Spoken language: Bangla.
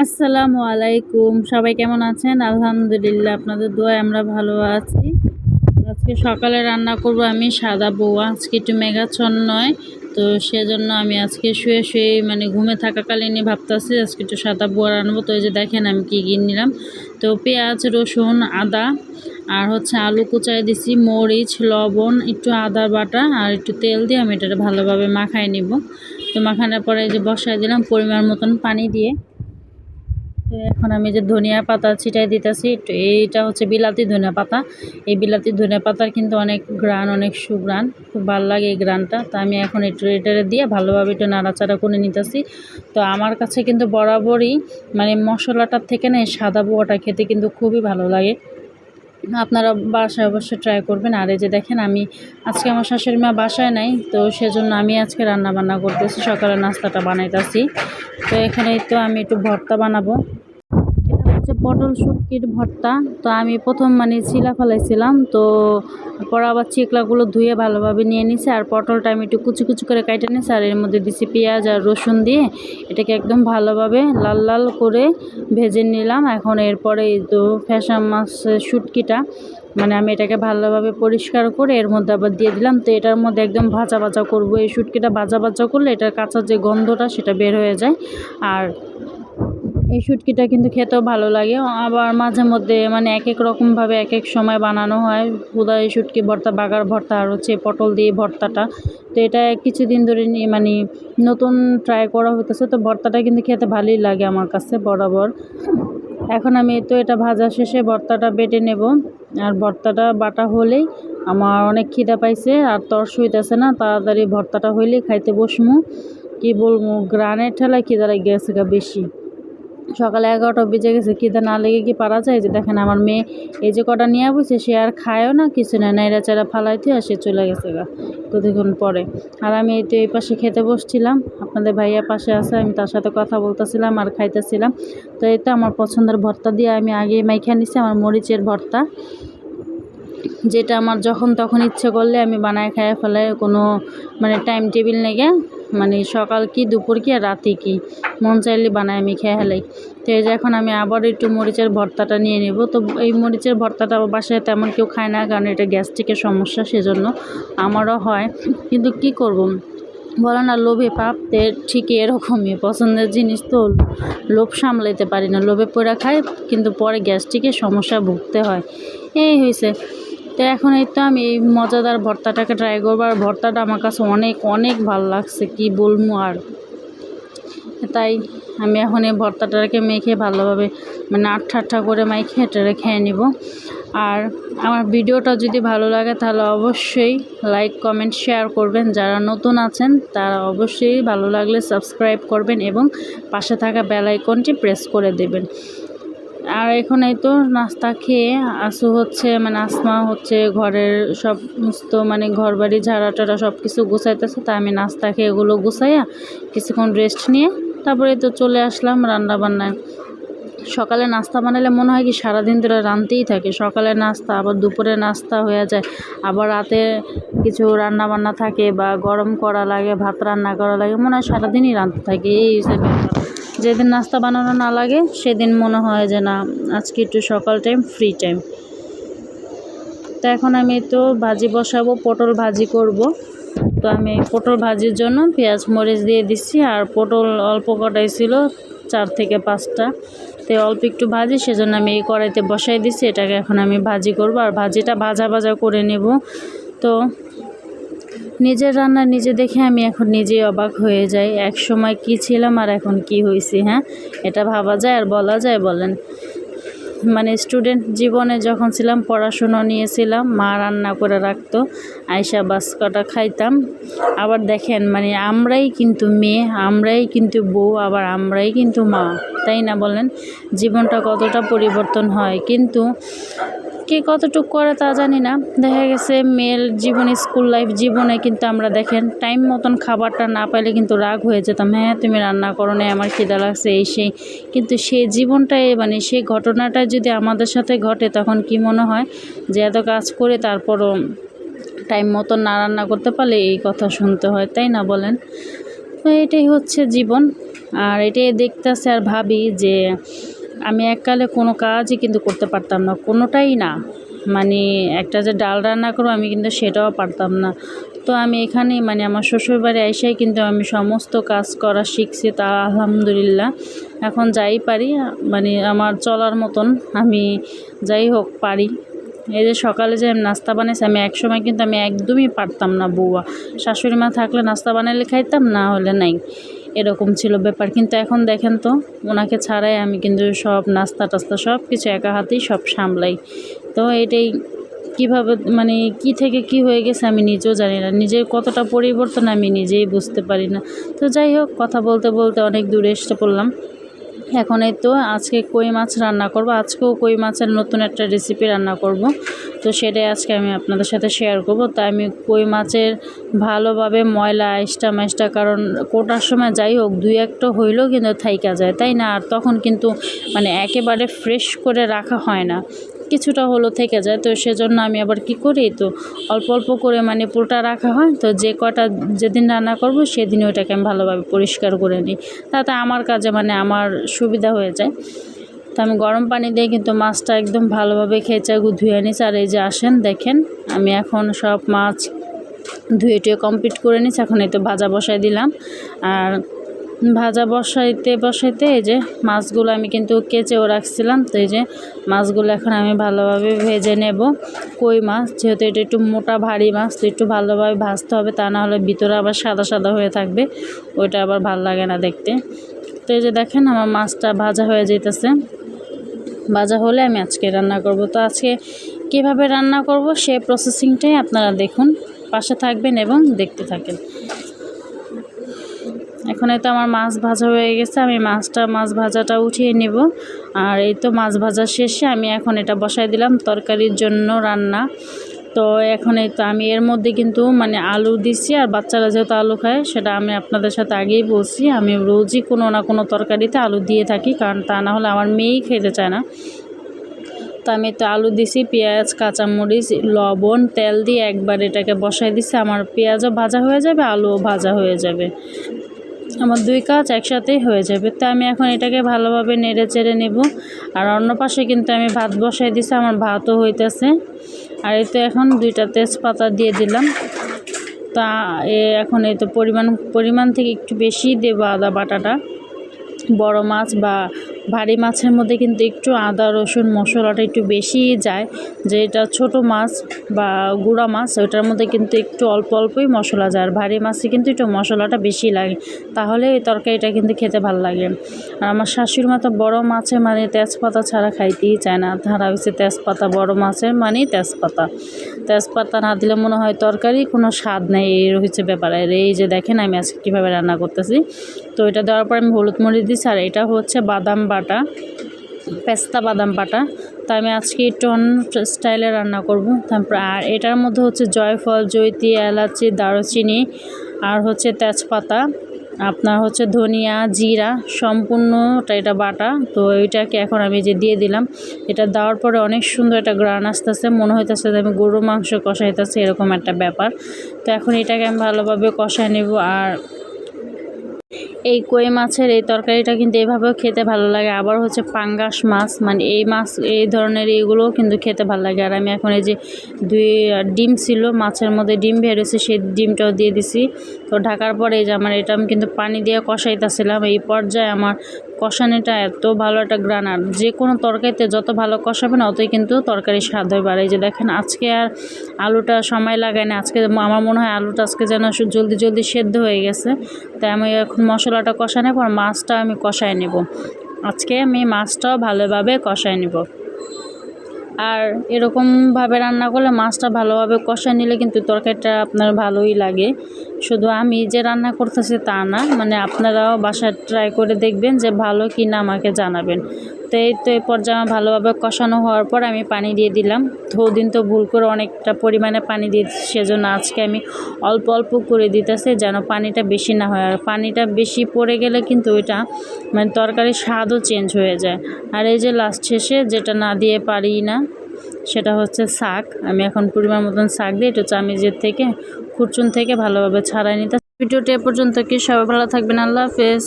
আসসালামু আলাইকুম। সবাই কেমন আছেন? আলহামদুলিল্লাহ আপনাদের দোয়ায় আমরা ভালো আছি। আজকে সকালে রান্না করব আমি সাদা বোয়া। আজকে একটু মেঘাচ্ছন্নয়। তো সেজন্য আমি আজকে শুয়ে মানে ঘুমে থাকাকালীনই ভাবতাছি আজকে একটু সাদা বোয়া রান্নাবো। তো এই যে দেখেন আমি কি নিলাম। তো পেঁয়াজ, রসুন, আদা আর হচ্ছে আলু কুচায় দিছি, মরিচ, লবণ, একটু আদা বাটা আর একটু তেল দিয়ে আমি এটাকে ভালোভাবে মাখায় নিব। তো মাখানোর পরে এই যে বসায় দিলাম পরিমাণ মতন পানি দিয়ে। তো এখন আমি যে ধনিয়া পাতা ছিটাই দিতেছি, একটু এইটা হচ্ছে বিলাতি ধনিয়া পাতা। এই বিলাতি ধনিয়া পাতার কিন্তু অনেক ঘ্রাণ, অনেক সুঘ্রাণ, খুব ভালো লাগে এই ঘ্রাণটা। তো আমি এখন একটু এটারে দিয়ে ভালোভাবে একটু নাড়াচাড়া করে নিতেছি। তো আমার কাছে কিন্তু বরাবরই মানে মশলাটার থেকে না এই সাদা বোয়াটা খেতে কিন্তু খুবই ভালো লাগে। আপনারা বাসায় অবশ্যই ট্রাই করবেন। আর এই যে দেখেন আমি আজকে আমার শাশুড়ি মা বাসায় নাই, তো সেজন্য আমি আজকে রান্না বান্না করতেছি, সকালের নাস্তাটা বানাইতেছি। তো এখানেই তো আমি একটু ভর্তা বানাবো। এটা হচ্ছে পটল শুটকির ভর্তা। তো আমি প্রথম মানে ছিলা ফেলাইছিলাম, তো পরে আবার চিকলাগুলো ধুয়ে ভালোভাবে নিয়ে নিছি। আর পটলটা আমি একটু কুচি কুচি করে কাটে নিছি, আর এর মধ্যে দিছি পেঁয়াজ আর রসুন দিয়ে এটাকে একদম ভালোভাবে লাল লাল করে ভেজে নিলাম। এখন এরপরে এই তো ফ্যাসা মাছের শুটকিটা মানে আমি এটাকে ভালোভাবে পরিষ্কার করে এর মধ্যে আবার দিয়ে দিলাম। তো এটার মধ্যে একদম ভাজা ভাজা করব। এই শুটকিটা ভাজা ভাজা করলে এটার কাঁচা যে গন্ধটা সেটা বের হয়ে যায়। আর এই শুটকিটা কিন্তু খেতেও ভালো লাগে। আবার মাঝে মধ্যে মানে এক এক রকমভাবে এক এক সময় বানানো হয়। হুদা এই শুটকি ভর্তা, বাগার ভর্তা আর হচ্ছে পটল দিয়ে ভর্তাটা। তো এটা কিছুদিন ধরে মানে নতুন ট্রাই করা হইতেছে। তো ভর্তাটা কিন্তু খেতে ভালোই লাগে আমার কাছে বরাবর। এখন আমি তো এটা ভাজা শেষে ভর্তাটা বেটে নেব। আর ভর্তাটা বাটা হলেই আমার অনেক খিদা পাইছে, আর তর্স হইতেছে না, তাড়াতাড়ি ভর্তাটা হইলেই খাইতে বসমু। কি বলবো, গ্রানের ঠেলায় খিদা লেগে গেছে বেশি। সকালে ১১টা বেজে গেছে, খিদে না লেগে কি পারা যায়? যে দেখেন আমার মেয়ে এই যে কটা নিয়ে বসে, সে আর খায়ও না কিছু না, নাইড়া চাড়া ফালাইতে আর সে চলে গেছে গা কতক্ষণ পরে। আর আমি এই তো এই পাশে খেতে বসছিলাম, আপনাদের ভাইয়া পাশে আছে, আমি তার সাথে কথা বলতেছিলাম আর খাইতেছিলাম। তো এই তো আমার পছন্দের ভর্তা দিয়ে আমি আগেই মাইখা নিছি আমার মরিচের ভর্তা, যেটা আমার যখন তখন ইচ্ছে করলে আমি বানায় খাইয়া ফেলাই। কোনো মানে টাইম টেবিল নেই, মানে সকাল কি দুপুর কি আর রাতে কি মন চাইলে বানায় আমি খেয়ে ফেলাই। তো এই যে এখন আমি আবার একটু মরিচের ভর্তাটা নিয়ে নেব। তো এই মরিচের ভর্তাটা বাসায় তেমন কেউ খায় না, কারণ এটা গ্যাস্ট্রিকের সমস্যা, সেজন্য আমারও হয়। কিন্তু কি করব, বলো না, লোভে পাপ। ঠিকই এরকমই, পছন্দের জিনিস তো লোভ সামলাইতে পারি না, লোভে পড়ে খায়, কিন্তু পরে গ্যাস্ট্রিকের সমস্যা ভুগতে হয়। এই হয়েছে। তো এখন এই তো আমি এই মজাদার ভর্তাটাকে ট্রাই করবো। আর ভর্তাটা আমার কাছে অনেক অনেক ভালো লাগছে, কি বলবো আর। তাই আমি এখন এই ভর্তাটাকে মেখে ভালোভাবে মানে আঠা করে মাইখে এটারে খেয়ে নিব। আর আমার ভিডিওটা যদি ভালো লাগে তাহলে অবশ্যই লাইক কমেন্ট শেয়ার করবেন। যারা নতুন আছেন তারা অবশ্যই ভালো লাগলে সাবস্ক্রাইব করবেন এবং পাশে থাকা বেল আইকনটি প্রেস করে দেবেন। আর এখন এই তো নাস্তা খেয়ে আসু হচ্ছে মানে আসমা হচ্ছে ঘরের সমস্ত মানে ঘর বাড়ি ঝাড়া টাড়া সব কিছু গুছাইতেছে। তাই আমি নাস্তা খেয়ে এগুলো গুছাইয়া কিছুক্ষণ রেস্ট নিয়ে তারপরে তো চলে আসলাম রান্না বান্নায়। সকালে নাস্তা বানালে মনে হয় কি সারাদিন ধরে রাঁধতেই থাকে। সকালে নাস্তা, আবার দুপুরে নাস্তা হয়ে যায়, আবার রাতে কিছু রান্না বান্না থাকে বা গরম করা লাগে, ভাত রান্না করা লাগে, মনে হয় সারাদিনই রাঁধতে থাকে। এই হিসেবে যেদিন নাস্তা বানানো না লাগে সেদিন মনে হয় যে না, আজকে একটু সকাল টাইম ফ্রি টাইম। তো এখন আমি তো ভাজি বসাবো, পটল ভাজি করব। তো আমি পটল ভাজির জন্য পেঁয়াজ মরিচ দিয়ে দিচ্ছি। আর পটল অল্প কটাই ছিল, 4 থেকে 5টা। তো অল্প একটু ভাজি, সেজন্য আমি এই কড়াইতে বসাই দিচ্ছি। এটাকে এখন আমি ভাজি করব, আর ভাজিটা ভাজা ভাজা করে নেব। তো নিজের রান্না নিজে দেখে আমি এখন নিজেই অবাক হয়ে যাই, এক সময় কি ছিলাম আর এখন কি হয়েছি। হ্যাঁ, এটা ভাবা যায় আর বলা যায় বলেন? মানে স্টুডেন্ট জীবনে যখন ছিলাম, পড়াশুনো নিয়েছিলাম, মা রান্না করে রাখতো, আইসা বাস কটা খাইতাম। আবার দেখেন মানে আমরাই কিন্তু মেয়ে, আমরাই কিন্তু বউ, আবার আমরাই কিন্তু মা, তাই না বলেন? জীবনটা কতটা পরিবর্তন হয়, কিন্তু কে কতটুকু করে তা জানি না। দেখা গেছে মেয়ের জীবনে, স্কুল লাইফ জীবনে কিন্তু আমরা দেখেন টাইম মতন খাবারটা না পাইলে কিন্তু রাগ হয়ে যেতাম, হ্যাঁ তুমি রান্না করো না, আমার খিদা লাগছে, এই সেই। কিন্তু সেই জীবনটাই মানে সেই ঘটনাটা যদি আমাদের সাথে ঘটে, তখন কি মনে হয় যে এত কাজ করে তারপরও টাইম মতন না রান্না করতে পারলে এই কথা শুনতে হয়, তাই না বলেন? তো এটাই হচ্ছে জীবন। আর এটাই দেখতেছি আর ভাবি যে আমি এককালে কোনো কাজই কিন্তু করতে পারতাম না, কোনোটাই না। মানে একটা যে ডাল রান্না করবো আমি কিন্তু সেটাও পারতাম না। তো আমি এখানেই মানে আমার শ্বশুরবাড়ি আইসাই কিন্তু আমি সমস্ত কাজ করা শিখছি, তা আলহামদুলিল্লাহ। এখন যাই পারি মানে আমার চলার মতন আমি যাই হোক পারি। এই যে সকালে যে নাস্তা বানাইছি আমি একসময় কিন্তু আমি একদমই পারতাম না বউয়া। শাশুড়ি মা থাকলে নাস্তা বানাইলে খাইতাম, না হলে নাই, এরকম ছিল ব্যাপার। কিন্তু এখন দেখেন তো ওনাকে ছাড়াই আমি কিন্তু সব নাস্তা টাস্তা সব কিছু একা হাতেই সব সামলাই। তো এটাই কিভাবে মানে কি থেকে কি হয়ে গেছে আমি নিজেও জানি না, নিজের কতটা পরিবর্তন আমি নিজেই বুঝতে পারি না। তো যাই হোক, কথা বলতে বলতে অনেক দূরে এসে পড়লাম। এখন এই তো আজকে কই মাছ রান্না করব। আজকেও কই মাছের নতুন একটা রেসিপি রান্না করব। তো সেটাই আজকে আমি আপনাদের সাথে শেয়ার করব। তাই আমি কই মাছের ভালোভাবে ময়লা আইসটা মাইসটা, কারণ কোটার সময় যাই হোক দুই একটা হইলেও কিন্তু থাইকা যায়, তাই না? আর তখন কিন্তু মানে একেবারে ফ্রেশ করে রাখা হয় না, কিছুটা হলো থেকে যায়। তো সেজন্য আমি আবার কি করি, তো অল্প অল্প করে মানে পুরোটা রাখা হয়। তো যে কটা যেদিন রান্না করব সেদিন ওইটাকে আমি ভালোভাবে পরিষ্কার করে নিই, তাতে আমার কাজে মানে আমার সুবিধা হয়ে যায়। তো আমি গরম পানি দিয়ে কিন্তু মাছটা একদম ভালোভাবে খেঁচা ধুয়ে নিচ্ছি। আর এই যে আসেন দেখেন আমি এখন সব মাছ ধুয়ে টুয়ে কমপ্লিট করে নিচ্ছি। এখন এই তো ভাজা বসাই দিলাম। আর ভাজা বসাইতে এই যে মাছগুলো আমি কিন্তু কেচেও রাখছিলাম। তো এই যে মাছগুলো এখন আমি ভালোভাবে ভেজে নেব। কই মাছ যেহেতু এটা একটু মোটা ভারী মাছ, তো একটু ভালোভাবে ভাজতে হবে, তা না হলে ভিতরে আবার সাদা সাদা হয়ে থাকবে, ওইটা আবার ভালো লাগে না দেখতে। তো এই যে দেখেন আমার মাছটা ভাজা হয়ে যেতেছে। ভাজা হলে আমি আজকে রান্না করব। তো আজকে কীভাবে রান্না করব সেই প্রসেসিংটাই আপনারা দেখুন, পাশে থাকবেন এবং দেখতে থাকেন। এখন এই তো আমার মাছ ভাজা হয়ে গেছে, আমি মাছ ভাজাটা উঠিয়ে নেব। আর এই তো মাছ ভাজা শেষে আমি এখন এটা বসাই দিলাম তরকারির জন্য রান্না। তো এখন এই তো আমি এর মধ্যে কিন্তু মানে আলু দিছি, আর বাচ্চারা যেহেতু আলু খায় সেটা আমি আপনাদের সাথে আগেই বলছি, আমি রোজই কোনো না কোনো তরকারিতে আলু দিয়ে থাকি, কারণ তা না হলে আমার মেয়েই খেতে চায় না। তো আমি তো আলু দিছি, পেঁয়াজ কাঁচামরিচ লবণ তেল দিয়ে একবার এটাকে বসাই দিছি। আমার পেঁয়াজও ভাজা হয়ে যাবে, আলুও ভাজা হয়ে যাবে, আমার দুই কাজ একসাথেই হয়ে যাবে। তো আমি এখন এটাকে ভালোভাবে নেড়ে চেড়ে নেব। আর অন্য পাশে কিন্তু আমি ভাত বসাই দিছি, আমার ভাতও হইতেছে। আর এই তো এখন দুইটা তেজপাতা দিয়ে দিলাম। তা এখন এই তো পরিমাণ থেকে একটু বেশি দেবো আদা বাটাটা। বড় মাছ বা ভারী মাছের মধ্যে কিন্তু একটু আদা রসুন মশলাটা একটু বেশিই যায়। যেটা ছোট মাছ বা গুঁড়া মাছ ওইটার মধ্যে কিন্তু একটু অল্প অল্পই মশলা যায়, আর ভারী মাছে কিন্তু একটু মশলাটা বেশি লাগে, তাহলে ওই তরকারিটা কিন্তু খেতে ভালো লাগে। আর আমার শাশুড়ি মা তো বড় মাছে মানে তেজপাতা ছাড়া খাইতেই চায় না, তারা হচ্ছে তেজপাতা, বড় মাছের মানে তেজপাতা না দিলে মনে হয় তরকারি কোনো স্বাদ নেই, এই হচ্ছে ব্যাপার। আর এই যে দেখেন আমি আজকে কীভাবে রান্না করতেছি। তো এটা দেওয়ার পর আমি হলুদ মরিচ দিচ্ছি। আর এটা হচ্ছে বাদাম বাটা, পেস্তা বাদাম বাটা। তো আমি আজকে একটু অন্য স্টাইলে রান্না করব। তারপর আর এটার মধ্যে হচ্ছে জয়ফল জয়িত্রী এলাচি দারুচিনি আর হচ্ছে তেজপাতা, আপনার হচ্ছে ধনিয়া জিরা সম্পূর্ণটা এটা বাটা। তো এইটাকে এখন আমি যে দিয়ে দিলাম, এটা দেওয়ার পরে অনেক সুন্দর একটা গ্রান আসতেছে, মনে হইতেছে যে আমি গরুর মাংস কষাইতেছি, এরকম একটা ব্যাপার। তো এখন এটাকে আমি ভালোভাবে কষায় নেব। আর এই কই মাছের এই তরকারিটা কিন্তু এভাবেও খেতে ভালো লাগে। আবার হচ্ছে পাঙ্গাস মাছ, মানে এই মাছ এই ধরনের এইগুলোও কিন্তু খেতে ভালো লাগে। আর আমি এখন এই যে ডিম ছিল মাছের মধ্যে, ডিম বেরোছে, সেই ডিমটাও দিয়ে দিছি। তো ঢাকার পরে এই যে আমার এটা আমি কিন্তু পানি দিয়ে কষাইতেছিলাম। এই পর্যায়ে আমার কষানিটা এত ভালো একটা গ্রান, আর যে কোনো তরকারিতে যত ভালো কষাবেন অতই কিন্তু তরকারি স্বাদ হয় বাড়ে। এই যে দেখেন আজকে আর আলুটা সময় লাগায় না, আজকে আমার মনে হয় আলুটা আজকে যেন জলদি জলদি সেদ্ধ হয়ে গেছে। তাই আমি এখন মশলাটা কষানোর পর মাছটা আমি কষায় নেব। আজকে আমি মাছটাও ভালোভাবে কষায় নেব। আর এরকমভাবে রান্না করলে মাছটা ভালোভাবে কষায় নিলে কিন্তু তরকারিটা আপনার ভালোই লাগে। শুধু আমি যে রান্না করতেছি তা না, মানে আপনারাও বাসায় ট্রাই করে দেখবেন যে ভালো কি না আমাকে জানাবেন। তো এই পর্যায়ে আমার ভালোভাবে কষানো হওয়ার পর আমি পানি দিয়ে দিলাম। ওদিন তো ভুল করে অনেকটা পরিমাণে পানি দিয়েছি, সেজন্য আজকে আমি অল্প অল্প করে দিতেছি যেন পানিটা বেশি না হয়। আর পানিটা বেশি পড়ে গেলে কিন্তু ওইটা মানে তরকারির স্বাদও চেঞ্জ হয়ে যায়। আর এই যে লাস্ট শেষে যেটা না দিয়ে পারি না সেটা হচ্ছে শাক। আমি এখন পরিমাণ মতন শাক দিয়ে একটু চামিচের থেকে খুরচুন থেকে ভালোভাবে ছাড়াই নিতে ভিডিওটি এ পর্যন্ত, কি সবাই ভালো থাকবেন। আল্লাহ হাফেজ।